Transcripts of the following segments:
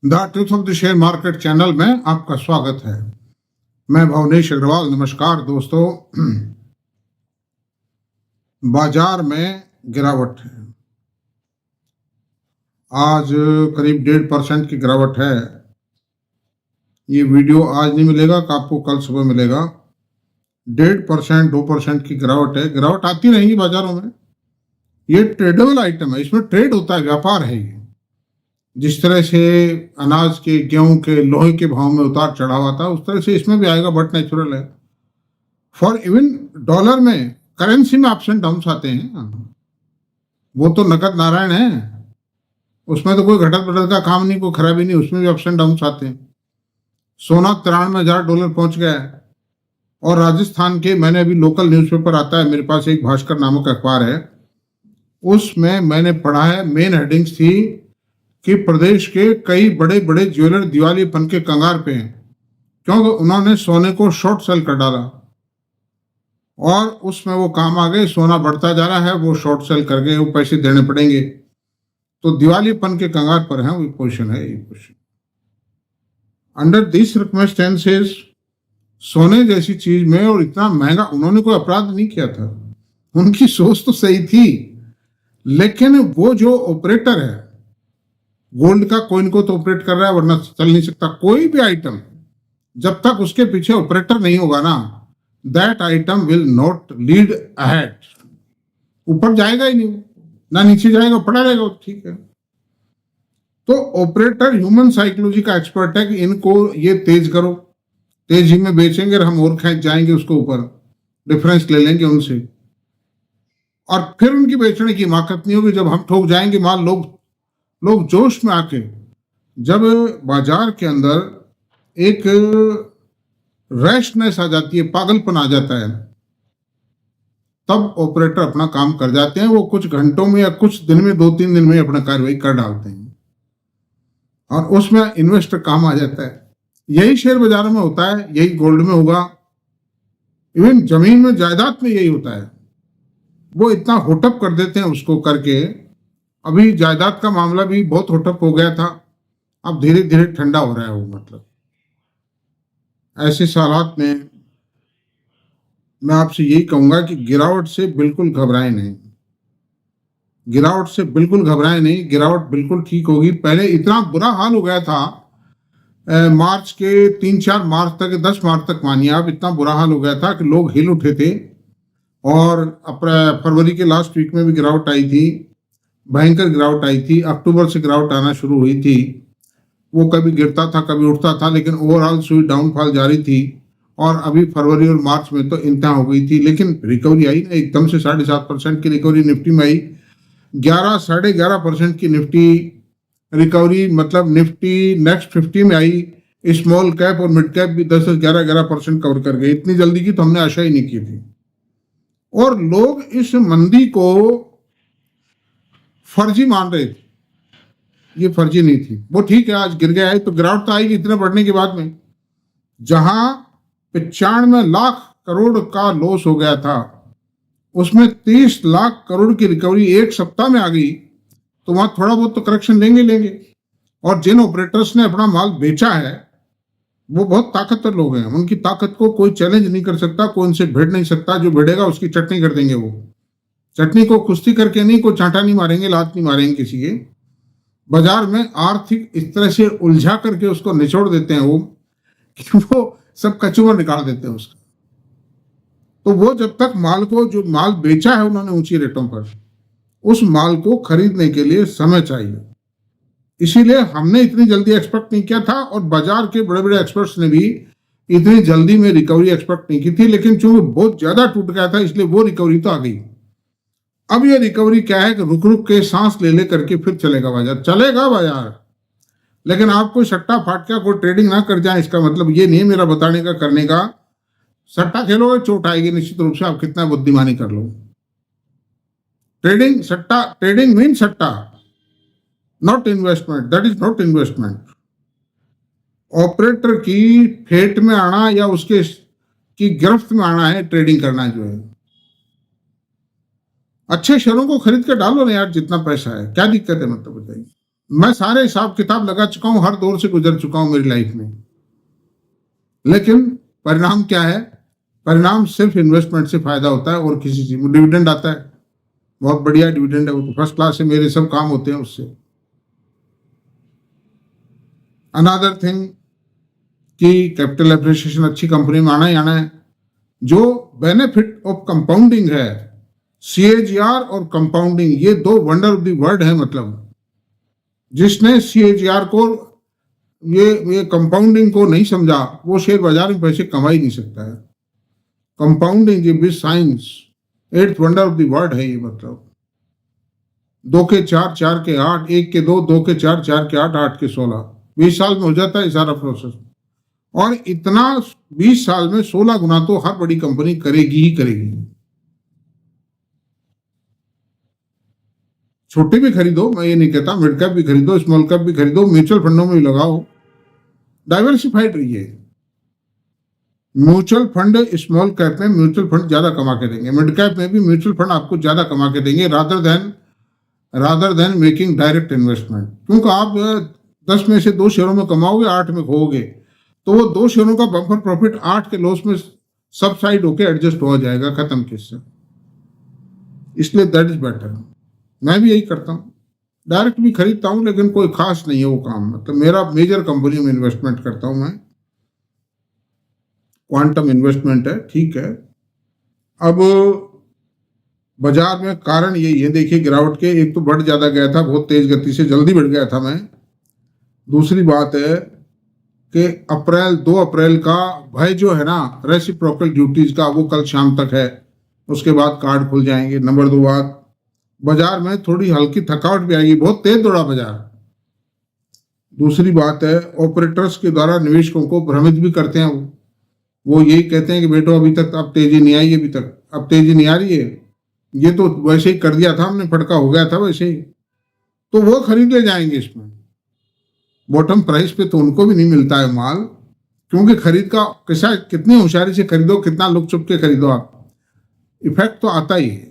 The truth of the share market channel में आपका स्वागत है। मैं भवनेश अग्रवाल। नमस्कार दोस्तों। बाजार में गिरावट है। आज करीब 1.5% की गिरावट है। ये वीडियो आज नहीं मिलेगा, कि आपको कल सुबह मिलेगा। 1.5% 2% की गिरावट है। गिरावट आती रहेगी बाजारों में। ये ट्रेडेबल आइटम है, इसमें ट्रेड होता है, व्यापार है ये। जिस तरह से अनाज के, गेहूं के, लोहे के भाव में उतार चढ़ाव आता है, उस तरह से इसमें भी आएगा, बट नेचुरल है। फॉर इवन डॉलर में, करेंसी में अप्स एंड डाउन्स आते हैं। वो तो नकद नारायण है, उसमें तो कोई घटत बढ़त का काम नहीं, कोई खराबी नहीं, उसमें भी अप्स एंड डाउन्स आते हैं। सोना $93,000 पहुंच गया है। और राजस्थान के, मैंने अभी लोकल न्यूज़पेपर आता है मेरे पास, एक भास्कर नामक अखबार है, उसमें मैंने पढ़ा है, मेन हेडिंग्स थी कि प्रदेश के कई बड़े बड़े ज्वेलर दिवालीपन के कंगार पे हैं, क्योंकि उन्होंने सोने को शॉर्ट सेल कर डाला और उसमें वो काम आ गए। सोना बढ़ता जा रहा है, वो शॉर्ट सेल कर गए, वो पैसे देने पड़ेंगे, तो दिवालीपन के कंगार पर है। वो पोजीशन है, ये पोजीशन। अंडर दिस सर्कमस्टेंसेस, सोने जैसी चीज में और इतना महंगा, उन्होंने कोई अपराध नहीं किया था, उनकी सोच तो सही थी, लेकिन वो जो ऑपरेटर है गोल्ड का, कोइन को तो ऑपरेट कर रहा है, वरना चल नहीं सकता कोई भी आइटम। जब तक उसके पीछे ऑपरेटर नहीं होगा ना, that item will not lead ahead. ऊपर जाएगा ही नहीं, ना नीचे जाएगा, पड़ा रहेगा, ठीक है। तो ऑपरेटर ह्यूमन साइकोलॉजी का एक्सपर्ट है कि इनको ये तेज करो, तेजी में बेचेंगे और हम और खींच जाएंगे, उसको ऊपर डिफरेंस ले लेंगे उनसे, और फिर उनकी बेचने की हिमाकत नहीं होगी। जब हम ठोक जाएंगे माल, लोग जोश में आके, जब बाजार के अंदर एक रैशनेस आ जाती है, पागलपन आ जाता है, तब ऑपरेटर अपना काम कर जाते हैं। वो कुछ घंटों में या कुछ दिन में, 2-3 दिन में अपना कार्रवाई कर डालते हैं और उसमें इन्वेस्टर काम आ जाता है। यही शेयर बाजार में होता है, यही गोल्ड में होगा, इवन जमीन में, जायदाद में यही होता है। वो इतना होटअप कर देते हैं उसको करके। अभी जायदाद का मामला भी बहुत होटअप हो गया था, अब धीरे धीरे ठंडा हो रहा है वो। मतलब ऐसे हालात में मैं आपसे यही कहूंगा कि गिरावट से बिल्कुल घबराए नहीं, गिरावट से बिल्कुल घबराए नहीं। गिरावट बिल्कुल ठीक होगी। पहले इतना बुरा हाल हो गया था, मार्च के 3-4 मार्च तक, 10 मार्च तक मानिए आप, इतना बुरा हाल हो गया था कि लोग हिल उठे थे। और फरवरी के लास्ट वीक में भी गिरावट आई थी, भयंकर गिरावट आई थी। अक्टूबर से गिरावट आना शुरू हुई थी। वो कभी गिरता था, कभी उठता था, लेकिन ओवरऑल सुई डाउनफॉल जारी थी। और अभी फरवरी और मार्च में तो इंतहा हो गई थी, लेकिन रिकवरी आई ना, एकदम से 7.5% की रिकवरी निफ्टी में आई। 11-11.5% की निफ्टी रिकवरी, मतलब निफ्टी नेक्स्ट 50 में आई। स्मॉल कैप और मिड कैप भी 10-11% कवर कर गए। इतनी जल्दी की तो हमने आशा ही नहीं की थी। और लोग इस मंदी को फर्जी मान रहे थे। ये फर्जी नहीं थी, वो ठीक है, आज गिर गया है तो गिरावट तो आएगी इतने बढ़ने के बाद में। जहां 95 लाख करोड़ का लॉस हो गया था, उसमें 30 लाख करोड़ की रिकवरी एक सप्ताह में आ गई, तो वहां थोड़ा बहुत तो करेक्शन लेंगे। और जिन ऑपरेटर्स ने अपना माल बेचा है, वो बहुत ताकतवर लोग हैं, उनकी ताकत को कोई चैलेंज नहीं कर सकता, कोई उनसे भिड़ नहीं सकता। जो भिड़ेगा उसकी चटनी कर देंगे। वो चटनी को कुश्ती करके नहीं, कोई चांटा नहीं मारेंगे, लात नहीं मारेंगे किसी के। बाजार में आर्थिक इस तरह से उलझा करके उसको निचोड़ देते हैं वो, कि वो सब कचूमर निकाल देते हैं उसका। तो वो जब तक माल को, जो माल बेचा है उन्होंने ऊंची रेटों पर, उस माल को खरीदने के लिए समय चाहिए। इसीलिए हमने इतनी जल्दी एक्सपेक्ट नहीं किया था, और बाजार के बड़े बड़े एक्सपर्ट्स ने भी इतनी जल्दी में रिकवरी एक्सपेक्ट नहीं की थी। लेकिन चूंकि बहुत ज्यादा टूट गया था, इसलिए वो रिकवरी तो आ गई। अब ये रिकवरी क्या है कि रुक रुक के सांस ले करके फिर चलेगा बाजार, चलेगा बाजार। लेकिन आप कोई सट्टा फाटका, कोई ट्रेडिंग ना कर जाए, इसका मतलब ये नहीं मेरा बताने का, करने का। सट्टा खेलोगे चोट आएगी निश्चित रूप से, आप कितना बुद्धिमानी कर लो। ट्रेडिंग, सट्टा, ट्रेडिंग मीन सट्टा, not investment, that is not investment. Operator की फेट में आना या उसके की गिरफ्त में आना है ट्रेडिंग करना जो है। अच्छे शेयरों को खरीद के डालो ना यार, जितना पैसा है, क्या दिक्कत है, मतलब बताइए। मैं सारे हिसाब किताब लगा चुका हूं, हर दौर से गुजर चुका हूं मेरी लाइफ में, लेकिन परिणाम क्या है? परिणाम सिर्फ इन्वेस्टमेंट से फायदा होता है और किसी चीज में। डिविडेंड आता है, बहुत बढ़िया डिविडेंड है, वो तो फर्स्ट क्लास है, मेरे सब काम होते हैं उससे। अनदर थिंग कि कैपिटल एप्रिसिएशन अच्छी कंपनी में आना ही आना है। जो बेनिफिट ऑफ कंपाउंडिंग है, CAGR और कंपाउंडिंग, ये दो वंडर ऑफ द वर्ल्ड है। मतलब जिसने CAGR को, ये कंपाउंडिंग को नहीं समझा, वो शेयर बाजार में पैसे कमा ही नहीं सकता है। कंपाउंडिंग ये big science, 8th wonder of the world है ये। मतलब 2 के 4, 4 के 8, 1 के 2, 2 के 4, 4 के 8, 8 के 16, 20 साल में हो जाता है सारा प्रोसेस। और इतना 20 साल में 16 गुना तो हर बड़ी कंपनी करेगी ही करेगी। छोटे भी खरीदो, मैं ये नहीं कहता, मिड कैप भी खरीदो, स्मॉल कैप भी खरीदो, म्यूचुअल फंडों में भी लगाओ, डाइवर्सिफाइड रहिए। म्यूचुअल फंड, स्मॉल कैप में म्यूचुअल फंड ज्यादा कमा के देंगे, मिड कैप में भी म्यूचुअल फंड आपको ज्यादा कमा के देंगे, rather than making direct investment. क्योंकि आप 10 में से 2 शेयरों में कमाओगे, 8 में खोओगे, तो वो 2 शेयरों का बम्पर प्रॉफिट 8 के लॉस में सबसाइड होके एडजस्ट हो जाएगा, खत्म किससे। इसलिए दैट इज बेटर। मैं भी यही करता हूँ, डायरेक्ट भी खरीदता हूँ, लेकिन कोई खास नहीं है वो काम। मतलब मेरा मेजर कंपनी में इन्वेस्टमेंट करता हूँ मैं, क्वांटम इन्वेस्टमेंट है, ठीक है। अब बाजार में कारण यही है, देखिए गिरावट के, एक तो बढ़ ज्यादा गया था, बहुत तेज गति से, जल्दी बढ़ गया था मैं। दूसरी बात है कि 2 अप्रैल का भय जो है ना, रेसिप्रोकल ड्यूटीज का, वो कल शाम तक है, उसके बाद कार्ड खुल जाएंगे। नंबर 2 बात, बाजार में थोड़ी हल्की थकावट भी आएगी, बहुत तेज दौड़ा बाजार। दूसरी बात है, ऑपरेटर्स के द्वारा निवेशकों को भ्रमित भी करते हैं। वो यही कहते हैं कि बेटो अभी तक अब तेजी नहीं आई, अभी तक अब तेजी नहीं आ रही है, ये तो वैसे ही कर दिया था हमने, फटका हो गया था वैसे ही, तो वो खरीद ले जाएंगे। इसमें बॉटम प्राइस पे तो उनको भी नहीं मिलता है माल, क्योंकि खरीद का कैसा, कितनी होशियारी से खरीदो, कितना लुक छुप के खरीदो, आप इफेक्ट तो आता ही है।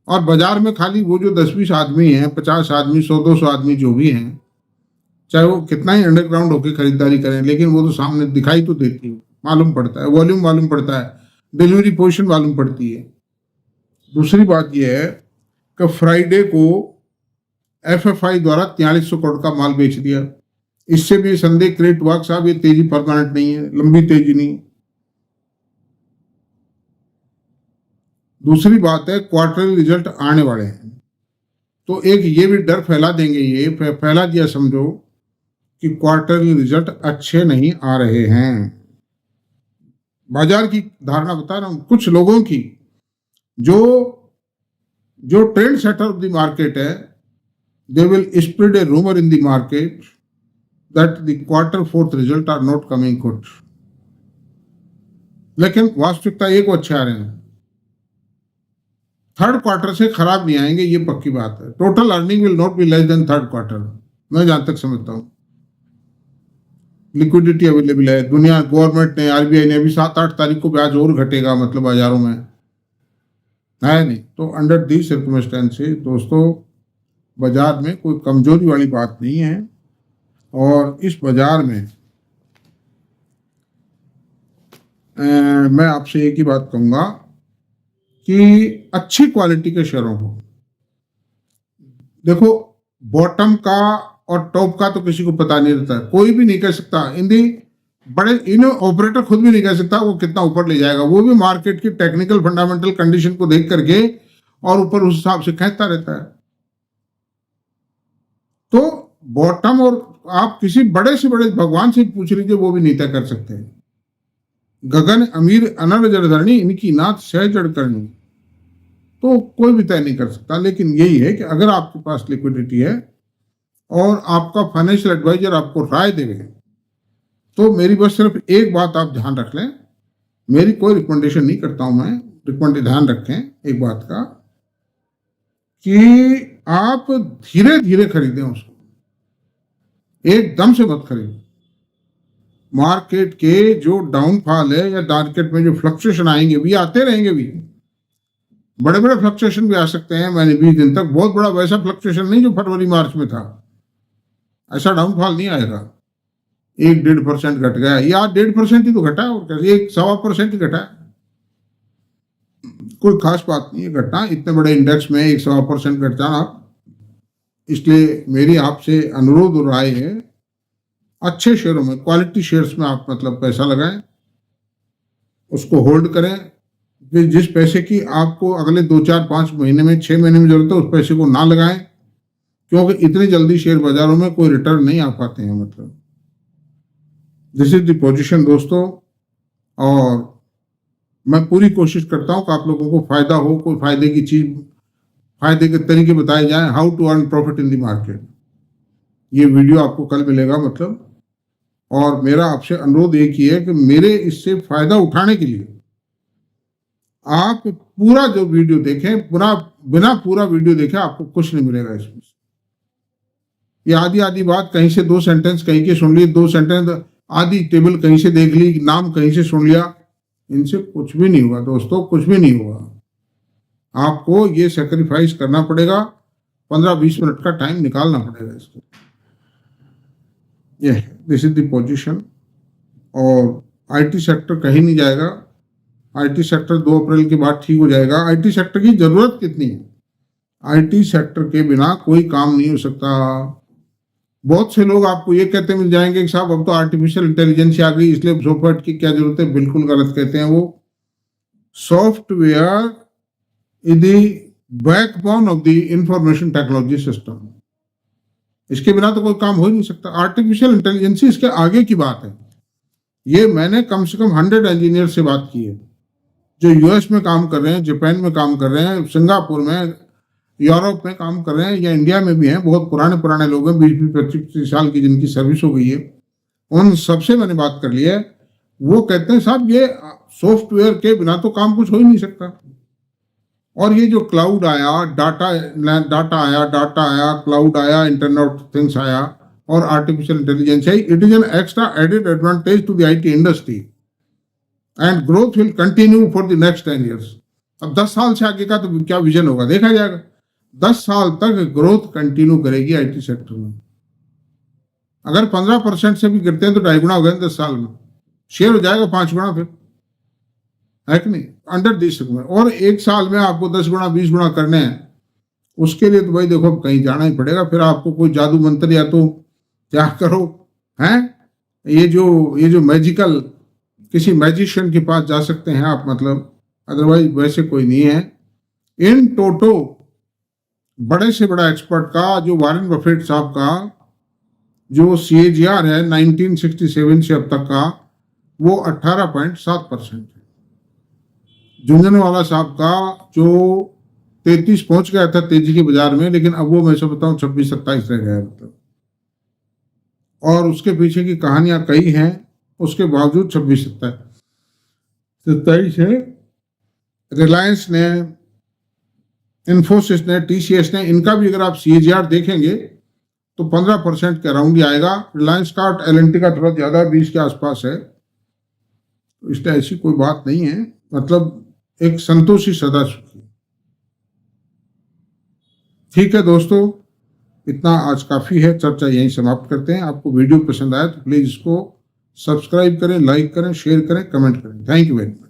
और बाजार में खाली वो जो 10-20 आदमी हैं, 50 आदमी, 100-200 आदमी जो भी हैं, चाहे वो कितना ही अंडरग्राउंड होकर खरीदारी करें, लेकिन वो तो सामने दिखाई तो देती है, मालूम पड़ता है, वॉल्यूम मालूम पड़ता है, डिलीवरी पोजीशन मालूम पड़ती है। दूसरी बात यह है कि फ्राइडे को FFI द्वारा 4300 करोड़ का माल बेच दिया। इससे भी संदेह क्रिएट हुआ, साहब ये तेजी परमानेंट नहीं है, लंबी तेजी नहीं। दूसरी बात है, क्वार्टरली रिजल्ट आने वाले हैं, तो एक ये भी डर फैला देंगे, ये फैला दिया समझो कि क्वार्टरली रिजल्ट अच्छे नहीं आ रहे हैं। बाजार की धारणा बता रहा हूं, कुछ लोगों की, जो trend setter of the market है, they will spread a rumor in the market that the Q4 result are not coming good. लेकिन वास्तविकता एक वो अच्छे आ रहे हैं, 3rd क्वार्टर से खराब नहीं आएंगे, ये पक्की बात है। Total earning will not be less than 3rd quarter, मैं जहां तक समझता हूं। लिक्विडिटी अवेलेबल है, दुनिया, गवर्नमेंट ने, RBI ने अभी 7-8 तारीख को ब्याज और घटेगा, मतलब बाजारों में है नहीं। तो अंडर दी सर्कमस्टेंसेस दोस्तों, बाजार में कोई कमजोरी वाली बात नहीं है। और इस बाजार में मैं आपसे एक ही बात कहूंगा कि अच्छी क्वालिटी के शेयरों को देखो। बॉटम का और टॉप का तो किसी को पता नहीं रहता, कोई भी नहीं कह सकता। इन ऑपरेटर खुद भी नहीं कह सकता वो कितना ऊपर ले जाएगा, वो भी मार्केट की टेक्निकल फंडामेंटल कंडीशन को देख करके और ऊपर उस हिसाब से खींचता रहता है। तो बॉटम, और आप किसी बड़े से बड़े भगवान से पूछ लीजिए, वो भी नहीं तय कर सकते। गगन अमीर अनर जड़धरणी, इनकी नाथ सहजड़ करनी, तो कोई भी तय नहीं कर सकता। लेकिन यही है कि अगर आपके पास लिक्विडिटी है और आपका फाइनेंशियल एडवाइजर आपको राय देवे, तो मेरी बस सिर्फ एक बात आप ध्यान रख लें, मेरी कोई रिकमेंडेशन नहीं करता हूं मैं, रिकमेंड ध्यान रखें एक बात का कि आप धीरे धीरे खरीदें उसको, एकदम से मत खरीदें। मार्केट के जो डाउनफॉल है या मार्केट में जो फ्लक्चुएशन आएंगे भी, आते रहेंगे भी, बड़े बड़े फ्लक्चुएशन भी आ सकते हैं। मैंने 20 दिन तक बहुत बड़ा वैसा फ्लक्चुएशन नहीं जो फरवरी मार्च में था, ऐसा डाउनफॉल नहीं आएगा 1-1.5% घट गया, या 1.5% ही तो घटा है, और क्या 1-1.25% ही घटा है, कोई खास बात नहीं है घटना। इतने बड़े इंडेक्स में 1-1.25% घट जाना, इसलिए मेरी आपसे अनुरोध और राय है, अच्छे शेयरों में, क्वालिटी शेयर्स में आप मतलब पैसा लगाएं, उसको होल्ड करें। फिर जिस पैसे की आपको अगले 2-4-5 महीने में 6 महीने में जरूरत है, उस पैसे को ना लगाएं, क्योंकि इतनी जल्दी शेयर बाजारों में कोई रिटर्न नहीं आ पाते हैं। मतलब दिस इज द पोजीशन दोस्तों, और मैं पूरी कोशिश करता हूं कि आप लोगों को फायदा हो, कोई फायदे की चीज, फायदे के तरीके बताए जाएं, how to earn profit in the market. ये वीडियो आपको कल मिलेगा मतलब, और मेरा आपसे अनुरोध एक ही है कि मेरे इससे फायदा उठाने के लिए आप पूरा जो वीडियो देखें, बिना पूरा वीडियो देखे आपको कुछ नहीं मिलेगा इसमें। ये आधी बात, कहीं से 2 सेंटेंस कहीं के सुन लिए, 2 सेंटेंस आधी टेबल कहीं से देख ली, नाम कहीं से सुन लिया, इनसे कुछ भी नहीं हुआ दोस्तों, कुछ भी नहीं हुआ। आपको ये सेक्रीफाइस करना पड़ेगा, 15-20 मिनट का टाइम निकालना पड़ेगा इसको। ये दिस इज द पोजीशन। और आईटी सेक्टर कहीं नहीं जाएगा, आईटी सेक्टर 2 अप्रैल के बाद ठीक हो जाएगा। आईटी सेक्टर की जरूरत कितनी है, आईटी सेक्टर के बिना कोई काम नहीं हो सकता। बहुत से लोग आपको ये कहते मिल जाएंगे कि साहब अब तो आर्टिफिशियल इंटेलिजेंस आ गई, इसलिए सॉफ्टवेयर की क्या जरूरत है। बिल्कुल गलत कहते हैं वो। Software is the backbone of the information technology system, इसके बिना तो कोई काम हो ही नहीं सकता। आर्टिफिशियल इंटेलिजेंस इसके आगे की बात है। ये मैंने कम से कम 100 इंजीनियर से बात की है, जो यूएस में काम कर रहे हैं, जापान में काम कर रहे हैं, सिंगापुर में, यूरोप में काम कर रहे हैं, या इंडिया में भी हैं। बहुत पुराने लोग हैं, 20-25 साल की जिनकी सर्विस हो गई है। उन सबसे मैंने बात कर ली है। वो कहते हैं साहब ये सॉफ्टवेयर के बिना तो काम कुछ हो ही नहीं सकता। और ये जो क्लाउड आया, डाटा आया, क्लाउड आया, इंटरनेट ऑफ थिंग्स आया, और आर्टिफिशियल इंटेलिजेंस है, it is an extra added advantage to the IT industry and growth will continue for the next 10 years। अब 10 साल से आगे का तो क्या विजन होगा देखा जाएगा। 10 साल तक ग्रोथ कंटिन्यू करेगी आईटी सेक्टर में। अगर 15% से भी गिरते हैं तो 2.5 गुना हो गए 10 साल में, शेयर हो जाएगा 5 गुना, फिर है कि नहीं, अंडर दिस में। और 1 साल में आपको 10 गुना 20 गुना करने हैं, उसके लिए तो भाई देखो कहीं जाना ही पड़ेगा। फिर आपको कोई जादू मंत्र या तो क्या करो, हैं ये जो मैजिकल, किसी मैजिशियन के पास जा सकते हैं आप, मतलब अदरवाइज वैसे कोई नहीं है। इन टोटो बड़े से बड़ा एक्सपर्ट का, जो वारेन बफेट साहब का जो CAGR है 1967 से अब तक का, वो 18.7% है। झुंझुनवाला साहब का जो 33 पहुंच गया था तेजी के बाजार में, लेकिन अब वो मैं से बताऊं 26-27 रह गया मतलब। और उसके पीछे की कहानियां कई हैं, उसके बावजूद 26-27 है। रिलायंस ने, इन्फोसिस ने, TCS ने, इनका भी अगर आप CAGR देखेंगे तो 15% के अराउंड ही आएगा। रिलायंस का, L&T का थोड़ा ज्यादा 20 के आसपास है। तो इसलिए ऐसी कोई बात नहीं है, मतलब एक संतोषी सदा सुखी। ठीक है दोस्तों, इतना आज काफी है, चर्चा यहीं समाप्त करते हैं। आपको वीडियो पसंद आया तो प्लीज इसको सब्सक्राइब करें, लाइक करें, शेयर करें, कमेंट करें। Thank you very much.